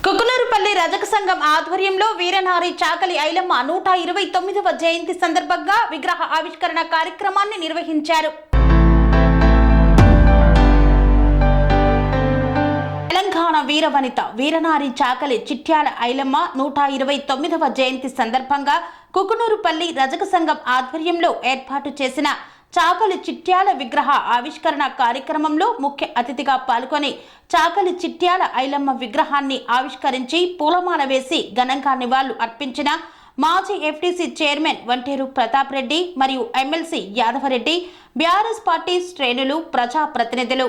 కుకునూరుపల్లి రజక సంఘం ఆధ్వర్యంలో వీరనారి చాకలి ఐలమ్మ 129వ జయంతి సందర్భంగా విగ్రహ ఆవిష్కరణ కార్యక్రమాన్ని నిర్వహించారు. తెలంగాణ వీరవనిత వీరనారి చాకలి చిట్యాల ఐలమ్మ 129వ జయంతి సందర్భంగా కుకునూరుపల్లి రజక సంఘం ఆధ్వర్యంలో ఏర్పాటు చేసిన చాకలి చిట్యాల విగ్రహ ఆవిష్కరణ కార్యక్రమంలో ముఖ్య అతిథిగా పాల్గొని చాకలి చిట్యాల ఐలమ్మ విగ్రహాన్ని ఆవిష్కరించి పూలమాల వేసి ఘనంగా నివాళులు అర్పించిన మాజీ ఎఫ్టీసీ చైర్మన్ వంటేరు ప్రతాప్ రెడ్డి మరియు ఎమ్మెల్సీ యాదవరెడ్డి, బీఆర్ఎస్ పార్టీ శ్రేణులు, ప్రజాప్రతినిధులు.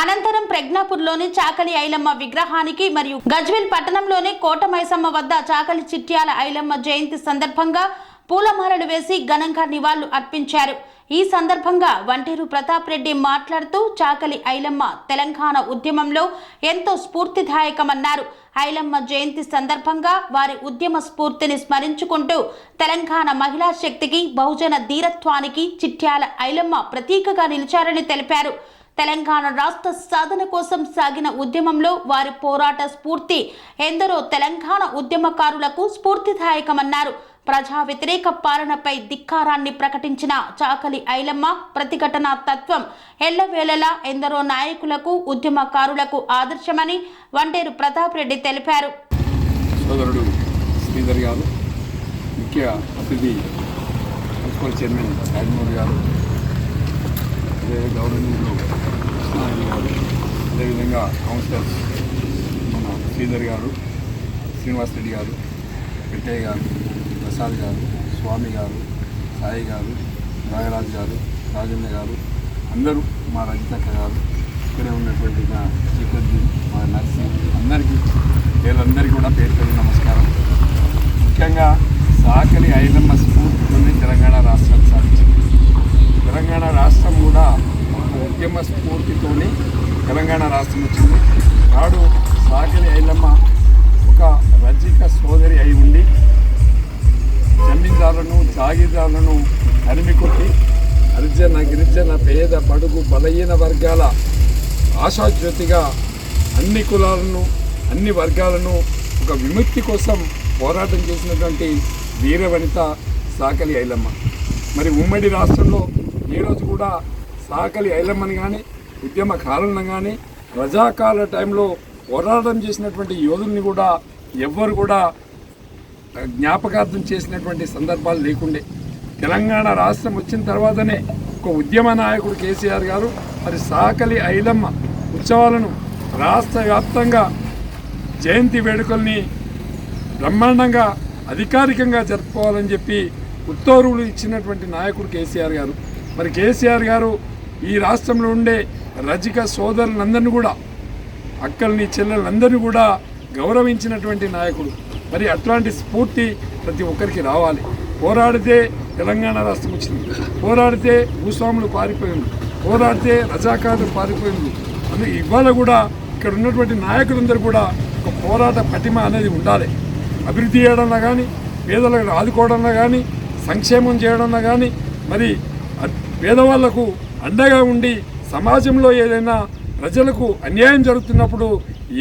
అనంతరం ప్రజ్ఞాపూర్లోని చాకలి ఐలమ్మ విగ్రహానికి మరియు గజ్వేల్ పట్టణంలోని కోటమైసమ్మ వద్ద చాకలి చిట్యాల ఐలమ్మ జయంతి సందర్భంగా పూలమాలలు వేసి ఘనంగా నివాళులు అర్పించారు. ఈ సందర్భంగా వంటేరు ప్రతాప్ రెడ్డి మాట్లాడుతూ చాకలి ఐలమ్మ తెలంగాణ ఉద్యమంలో ఎంతో స్ఫూర్తిదాయకమన్నారు. ఐలమ్మ జయంతి సందర్భంగా వారి ఉద్యమ స్ఫూర్తిని స్మరించుకుంటూ తెలంగాణ మహిళా శక్తికి, బహుజన ధీరత్వానికి చిట్యాల ఐలమ్మ ప్రతీకగా నిలిచారని తెలిపారు. తెలంగాణ రాష్ట్ర సాధన కోసం సాగిన ఉద్యమంలో వారి పోరాట స్ఫూర్తి ఎందరో తెలంగాణ ఉద్యమకారులకు స్ఫూర్తిదాయకమన్నారు. ప్రజా వ్యతిరేక పాలనపై ధిక్కారాన్ని ప్రకటించిన చాకలి ఐలమ్మ ప్రతిఘటన తత్వం ఎల్లవేళలా ఎందరో నాయకులకు, ఉద్యమకారులకు ఆదర్శమని వంటేరు ప్రతాప్ రెడ్డి తెలిపారు. సోదరుడు శ్రీధర్ గారు, ముఖ్య అతిథి మున్సిపల్ చైర్మన్ రాజమౌళి గారు, అదే గౌరవనీయులు కృష్ణారెడ్డి గారు, అదేవిధంగా కౌన్సిలర్స్ మన శ్రీధర్ గారు, శ్రీనివాస్ రెడ్డి గారు, పెట్టయ్య గారు, ప్రసాద్ గారు, స్వామి గారు, సాయి గారు, నాగరాజు గారు, రాజన్న గారు, అందరూ మా రజితక్క గారు, ఇక్కడే ఉన్నటువంటి మా చక్రవర్తి, మా నర్సి, అందరికీ వీళ్ళందరికీ కూడా పేరు నమస్కారం. ముఖ్యంగా చాకలి ఐలమ్మ స్ఫూర్తితోనే తెలంగాణ రాష్ట్రాన్ని సాధించింది. తెలంగాణ రాష్ట్రం కూడా ఉద్యమ స్ఫూర్తితోనే తెలంగాణ రాష్ట్రం వచ్చింది. నాడు చాకలి ఐలమ్మ ఒక రజిక సోదరి అయి ఉండి జమీందారులను, జాగీర్దారులను తరిమికొట్టి హరిజన, గిరిజన, పేద, బడుగు, బలహీన వర్గాల ఆశాజ్యోతిగా అన్ని కులాలను, అన్ని వర్గాలను ఒక విముక్తి కోసం పోరాటం చేసినటువంటి వీరవనిత చాకలి ఐలమ్మ. మరి ఉమ్మడి రాష్ట్రంలో ఈరోజు కూడా చాకలి ఐలమ్మని కానీ, ఉద్యమకారులను కానీ, రజాకాల టైంలో పోరాటం చేసినటువంటి యోధుల్ని కూడా ఎవ్వరు కూడా జ్ఞాపకార్థం చేసినటువంటి సందర్భాలు లేకుండే. తెలంగాణ రాష్ట్రం వచ్చిన తర్వాతనే ఒక ఉద్యమ నాయకుడు కేసీఆర్ గారు మరి చాకలి ఐలమ్మ ఉత్సవాలను రాష్ట్ర వ్యాప్తంగా జయంతి వేడుకల్ని బ్రహ్మాండంగా అధికారికంగా జరుపుకోవాలని చెప్పి ఉత్తర్వులు ఇచ్చినటువంటి నాయకుడు కేసీఆర్ గారు. మరి కేసీఆర్ గారు ఈ రాష్ట్రంలో ఉండే రజిక సోదరులందరినీ కూడా, అక్కల్ని, చెల్లెలందరినీ కూడా గౌరవించినటువంటి నాయకుడు. మరి అట్లాంటి స్ఫూర్తి ప్రతి ఒక్కరికి రావాలి. పోరాడితే తెలంగాణ రాష్ట్రం వచ్చింది, పోరాడితే భూస్వాములు పారిపోయింది, పోరాడితే రజాకారులు పారిపోయింది. అందుకే ఇవాళ కూడా ఇక్కడ ఉన్నటువంటి నాయకులందరూ కూడా ఒక పోరాట పటిమ అనేది ఉండాలి. అభివృద్ధి చేయడంలో కానీ, పేదలకు ఆదుకోవడంలో కానీ, సంక్షేమం చేయడంలో కానీ, మరి పేదవాళ్లకు అండగా ఉండి సమాజంలో ఏదైనా ప్రజలకు అన్యాయం జరుగుతున్నప్పుడు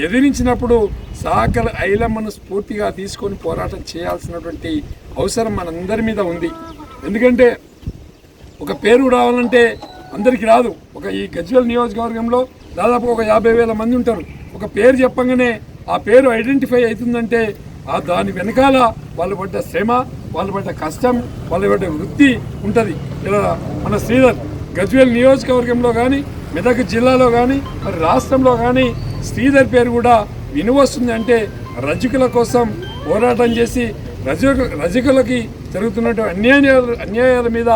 ఎదిరించినప్పుడు చాకలి ఐలమ్మను స్ఫూర్తిగా తీసుకొని పోరాటం చేయాల్సినటువంటి అవసరం మనందరి మీద ఉంది. ఎందుకంటే ఒక పేరు రావాలంటే అందరికీ రాదు. ఈ గజ్వేల్ నియోజకవర్గంలో దాదాపు ఒక 50,000 మంది ఉంటారు. ఒక పేరు చెప్పగానే ఆ పేరు ఐడెంటిఫై అవుతుందంటే దాని వెనకాల వాళ్ళు పడ్డ శ్రమ, వాళ్ళు పడ్డ కష్టం, వాళ్ళు పడ్డ వృత్తి ఉంటుంది. ఇలా మన శ్రీధర్ గజ్వేల్ నియోజకవర్గంలో కానీ, మెదక్ జిల్లాలో కానీ, మరి రాష్ట్రంలో కానీ శ్రీధర్ పేరు కూడా వినవస్తుంది. అంటే రజకుల కోసం పోరాటం చేసి రజకులకి జరుగుతున్నటువంటి అన్యాయాల మీద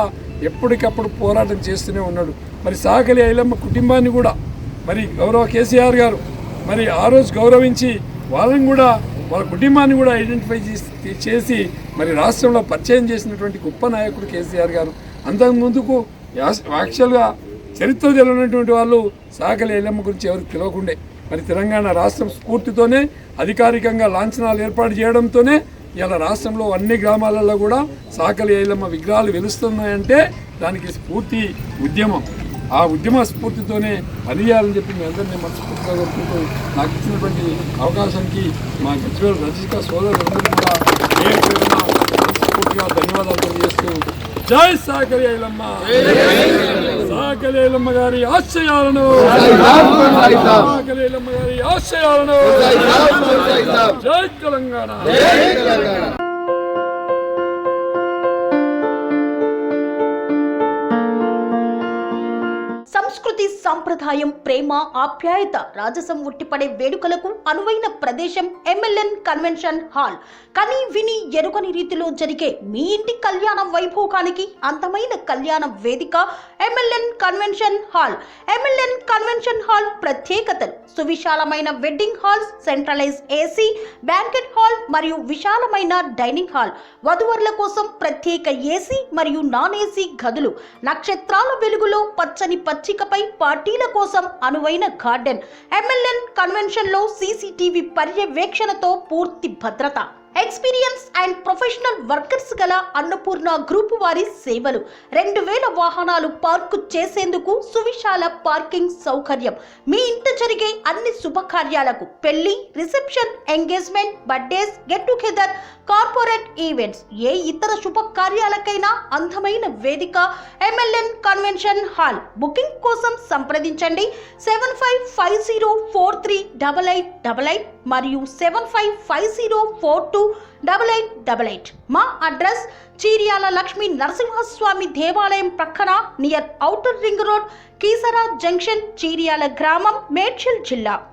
ఎప్పటికప్పుడు పోరాటం చేస్తూనే ఉన్నాడు. మరి చాకలి ఐలమ్మ కుటుంబాన్ని కూడా మరి గౌరవ కేసీఆర్ గారు మరి ఆ రోజు గౌరవించి వాళ్ళని కూడా, వాళ్ళ కుటుంబాన్ని కూడా ఐడెంటిఫై చేసి మరి రాష్ట్రంలో పరిచయం చేసినటువంటి గొప్ప నాయకుడు కేసీఆర్ గారు. అంతకుముందుకు యాక్చువల్గా చరిత్ర తెలియనటువంటి వాళ్ళు చాకలి ఐలమ్మ గురించి ఎవరికి తెలియకుండే. మరి తెలంగాణ రాష్ట్రం స్ఫూర్తితోనే అధికారికంగా లాంఛనాలు ఏర్పాటు చేయడంతోనే ఇలా రాష్ట్రంలో అన్ని గ్రామాలలో కూడా చాకలి ఐలమ్మ విగ్రహాలు వెలుస్తున్నాయంటే దానికి స్ఫూర్తి ఉద్యమం. ఆ ఉద్యమ స్ఫూర్తితోనే పనిచేయాలని చెప్పి మీ అందరినీ మనస్ఫూర్తిగా కోరుకుంటూ నాకు ఇచ్చినటువంటి అవకాశానికి మా గజ్వేల్ రజక సోదరులందరూ కూడా పేరు పేరున మనస్ఫూర్తిగా ధన్యవాదాలు తెలియజేస్తూ జై సాకలి ఐలమ్మ, సాకలి ఐలమ్మ గారి ఆశయాలను, సాకలి ఐలమ్మ గారి ఆశయాలను, జై తెలంగాణ. సంస్కృతి సంప్రదాయం ప్రేమ ఆప్యాయత రాజసం ఉట్టిపడే వేడుకలకు అనువైన ప్రదేశం ఎంఎల్ఎన్ కన్వెన్షన్ హాల్. కని విని ఎరుగని రీతిలో జరిగే మీ ఇంటి కళ్యాణ వైభోగానికి అందమైన కళ్యాణ వేదిక MLN convention hall. MLN convention hall ప్రత్యేకతలు: సువిశాలమైన wedding halls, centralise AC banquet hall మరియు విశాలమైన డైనింగ్ హాల్, వధువరుల కోసం ప్రత్యేక ఏసీ మరియు నాన్ ఏసీ గదులు, నక్షత్రాల వెలుగులో పచ్చని పచ్చికపై పార్టీల కోసం అనువైన గార్డెన్. ఎంఎల్ఎన్ కన్వెన్షన్ లో సీసీటీవీ పర్యవేక్షణతో పూర్తి భద్రత. ఎక్స్పీరియన్స్ అండ్ ప్రొఫెషనల్ వర్కర్స్ గల అన్నపూర్ణ గ్రూప్ వారి సేవలు. 2000 వాహనాలు పార్కు చేసేందుకు సువిశాల పార్కింగ్ సౌకర్యం. మీ ఇంట జరిగే అన్ని శుభకార్యాలకు, పెళ్లి, reception, engagement, birthdays, get together, corporate events, ఏ ఇతర శుభకార్యాలకైనా అందమైన వేదిక ఎంఎల్ఎన్ కన్వెన్షన్ హాల్. బుకింగ్ కోసం సంప్రదించండి 7550438888 మరియు 7550428888. మా అడ్రస్ చీర్యాల లక్ష్మీ నరసింహస్వామి దేవాలయం ప్రక్కన, near outer ring road, Keesara junction, Cheeryal గ్రామం, మేడ్చల్ జిల్లా.